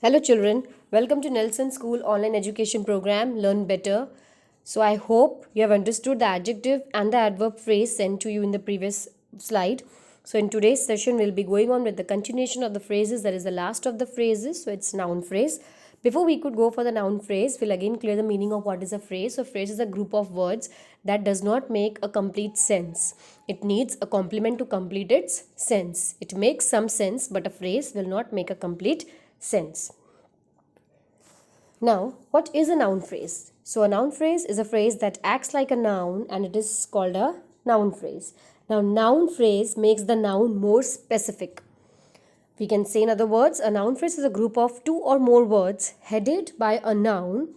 Hello, children. Welcome to Nelson School online education program Learn Better. So, I hope you have understood the adjective and the adverb phrase sent to you in the previous slide. So, in today's session, we'll be going on with the continuation of the phrases. That is the last of the phrases. So, it's noun phrase. Before we could go for the noun phrase, we'll again clear the meaning of what is a phrase. So, phrase is a group of words that does not make a complete sense. It needs a complement to complete its sense. It makes some sense, but a phrase will not make a complete sense. Now, what is a noun phrase? So, a noun phrase is a phrase that acts like a noun and it is called a noun phrase. Now, noun phrase makes the noun more specific. We can say, in other words, a noun phrase is a group of two or more words headed by a noun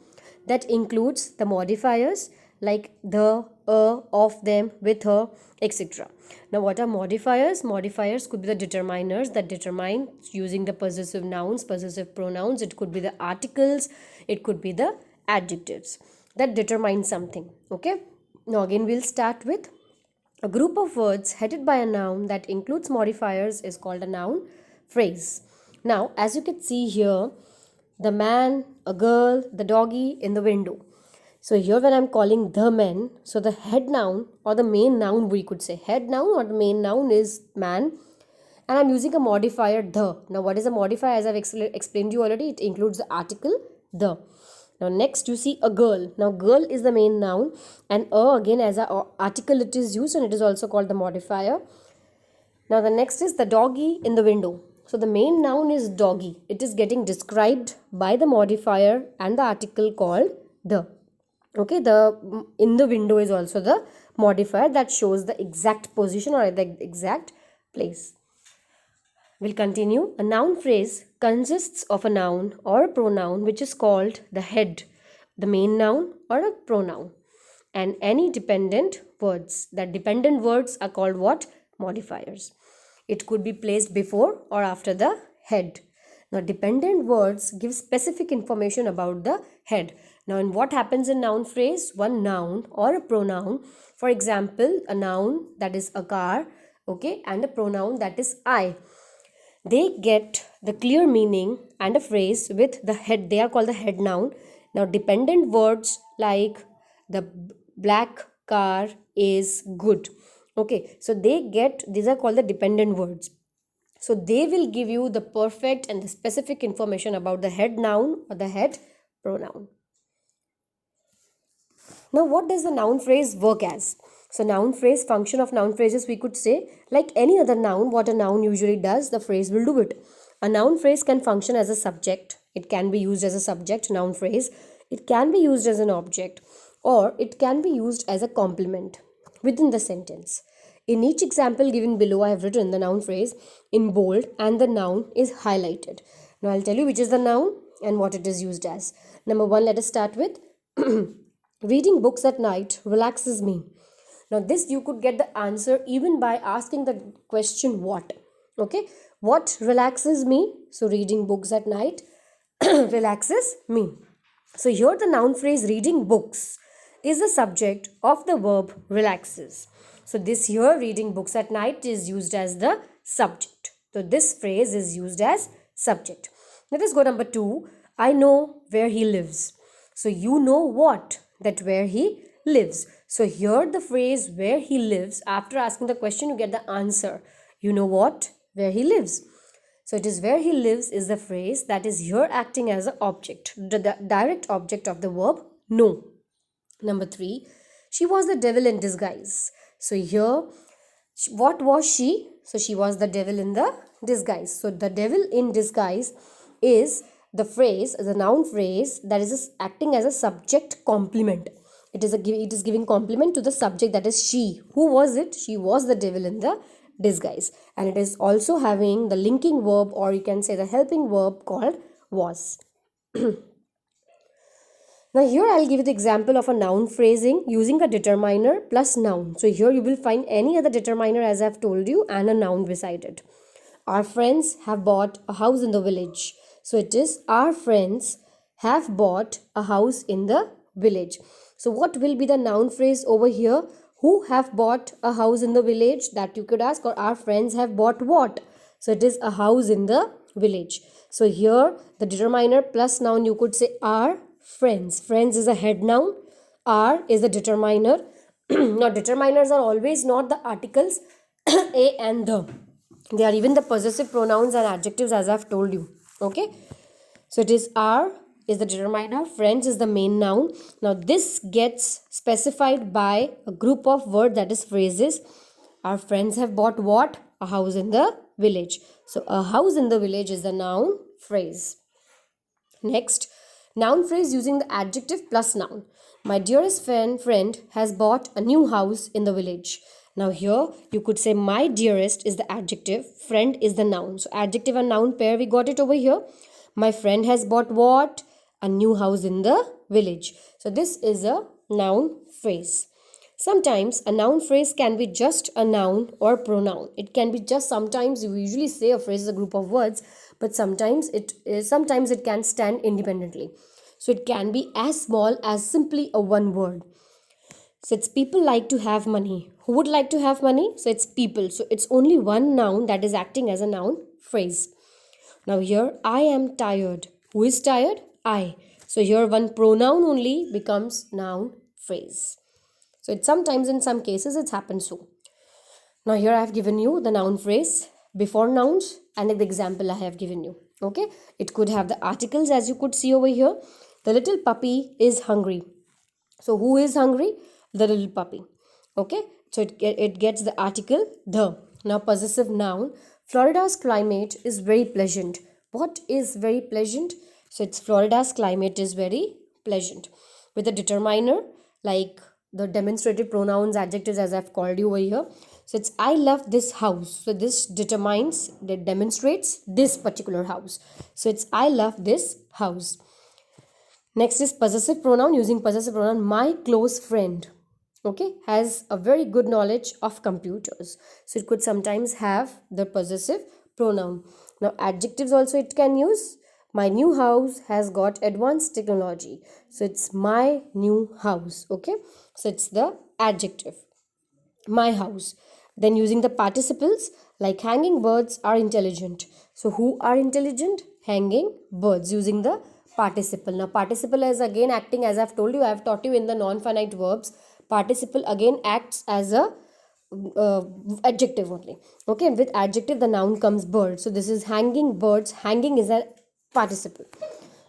that includes the modifiers like the, of, them, with, her, etc. Now, what are modifiers? Modifiers could be the determiners that determine using the possessive nouns, possessive pronouns. It could be the articles, it could be the adjectives that determine something. Okay. Now, again, we'll start with a group of words headed by a noun that includes modifiers is called a noun phrase. Now, as you can see here, the man, a girl, the doggy in the window. So here when I'm calling the men, so the head noun or the main noun, we could say head noun or the main noun is man, and I'm using a modifier the. Now what is a modifier? As I've explained to you already, it includes the article the. Now next you see a girl. Now girl is the main noun and again as an article it is used and it is also called the modifier. Now the next is the doggy in the window. So the main noun is doggy. It is getting described by the modifier and the article called the. Okay, the in the window is also the modifier that shows the exact position or the exact place. We'll continue. A noun phrase consists of a noun or a pronoun which is called the head, the main noun or a pronoun, and any dependent words. That dependent words are called what? Modifiers. It could be placed before or after the head. Now, dependent words give specific information about the head. Now, in what happens in noun phrase? One noun or a pronoun, for example, a noun that is a car, okay, and a pronoun that is I. They get the clear meaning and a phrase with the head. They are called the head noun. Now, dependent words like the black car is good. Okay, so these are called the dependent words. So they will give you the perfect and the specific information about the head noun or the head pronoun. Now, what does the noun phrase work as? So, noun phrase, function of noun phrases, we could say, like any other noun, what a noun usually does, the phrase will do it. A noun phrase can function as a subject. It can be used as a subject, noun phrase. It can be used as an object, or it can be used as a complement within the sentence. In each example given below, I have written the noun phrase in bold and the noun is highlighted. Now, I'll tell you which is the noun and what it is used as. Number one, let us start with reading books at night relaxes me. Now, this you could get the answer even by asking the question what. Okay, what relaxes me? So, reading books at night relaxes me. So, here the noun phrase reading books is the subject of the verb relaxes. So, this here reading books at night is used as the subject. So, this phrase is used as subject. Let us go number two. I know where he lives. So, you know what? That where he lives. So, here the phrase where he lives, after asking the question, you get the answer. You know what? Where he lives. So, it is where he lives is the phrase that is here acting as an object, the direct object of the verb know. Number three, she was the devil in disguise. So, here, what was she? So, she was the devil in the disguise. So, the devil in disguise is the phrase, the noun phrase that is acting as a subject complement. It is giving complement to the subject, that is she. Who was it? She was the devil in the disguise. And it is also having the linking verb, or you can say the helping verb, called was. Now here I'll give you the example of a noun phrasing using a determiner plus noun. So here you will find any other determiner as I've told you and a noun beside it. Our friends have bought a house in the village. So it is our friends have bought a house in the village. So what will be the noun phrase over here? Who have bought a house in the village? That you could ask. Or our friends have bought what? So it is a house in the village. So here the determiner plus noun, you could say are friends. Friends is a head noun. Are is the determiner. Now determiners are always not the articles a and the. They are even the possessive pronouns and adjectives, as I've told you. Okay. So it is are is the determiner, friends is the main noun. Now this gets specified by a group of words, that is phrases. Our friends have bought what? A house in the village. So a house in the village is the noun phrase. Next, noun phrase using the adjective plus noun. My dearest friend has bought a new house in the village. Now here you could say my dearest is the adjective, friend is the noun. So adjective and noun pair, we got it over here. My friend has bought what? A new house in the village. So this is a noun phrase. Sometimes a noun phrase can be just a noun or pronoun. It can be just, sometimes you usually say a phrase is a group of words, but sometimes it can stand independently. So it can be as small as simply a one word. So it's people like to have money. Who would like to have money? So it's people. So it's only one noun that is acting as a noun phrase. Now here I am tired. Who is tired? I. So here one pronoun only becomes noun phrase. So it's sometimes, in some cases, it's happened so. Now here I have given you the noun phrase before nouns and the example I have given you. Okay. It could have the articles, as you could see over here. The little puppy is hungry. So who is hungry? The little puppy. Okay. So it gets the article the. Now possessive noun. Florida's climate is very pleasant. What is very pleasant? So it's Florida's climate is very pleasant. With a determiner like the demonstrative pronouns, adjectives, as I've called you over here. So it's I love this house. So this demonstrates this particular house. So it's I love this house. Next is possessive pronoun. Using possessive pronoun, my close friend, okay, has a very good knowledge of computers. So it could sometimes have the possessive pronoun. Now adjectives also it can use. My new house has got advanced technology. So it's my new house. Okay. So it's the adjective. My house. Then using the participles, like hanging birds are intelligent. So who are intelligent? Hanging birds, using the participle. Now participle is again acting, as I've told you, I've taught you in the non-finite verbs. Participle again acts as a adjective only. Okay. And with adjective the noun comes bird. So this is hanging birds. Hanging is a participle.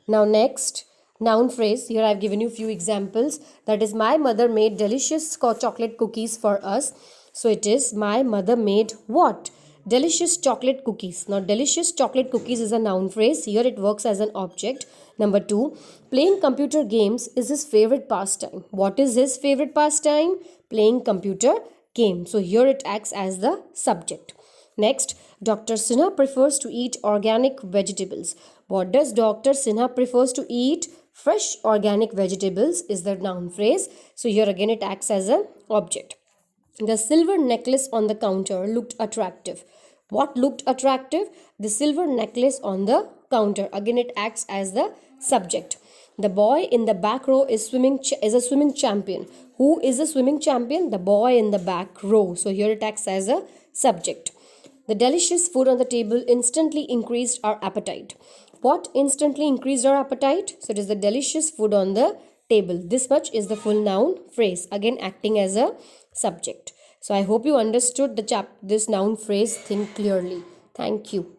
Now next, noun phrase. Here I've given you few examples. That is, my mother made delicious chocolate cookies for us. So it is, my mother made what? Delicious chocolate cookies. Now delicious chocolate cookies is a noun phrase. Here it works as an object. Number 2, playing computer games is his favorite pastime. What is his favorite pastime? Playing computer game. So here it acts as the subject. Next, Dr. Sinha prefers to eat organic vegetables. What does Dr. Sinha prefers to eat? Fresh organic vegetables is the noun phrase. So here again it acts as an object. The silver necklace on the counter looked attractive. What looked attractive? The silver necklace on the counter. Again it acts as the subject. The boy in the back row is a swimming champion. Who is a swimming champion? The boy in the back row. So here it acts as a subject. The delicious food on the table instantly increased our appetite. What instantly increased our appetite? So it is the delicious food on the table. This much is the full noun phrase, again acting as a subject. So I hope you understood this noun phrase thing clearly. Thank you.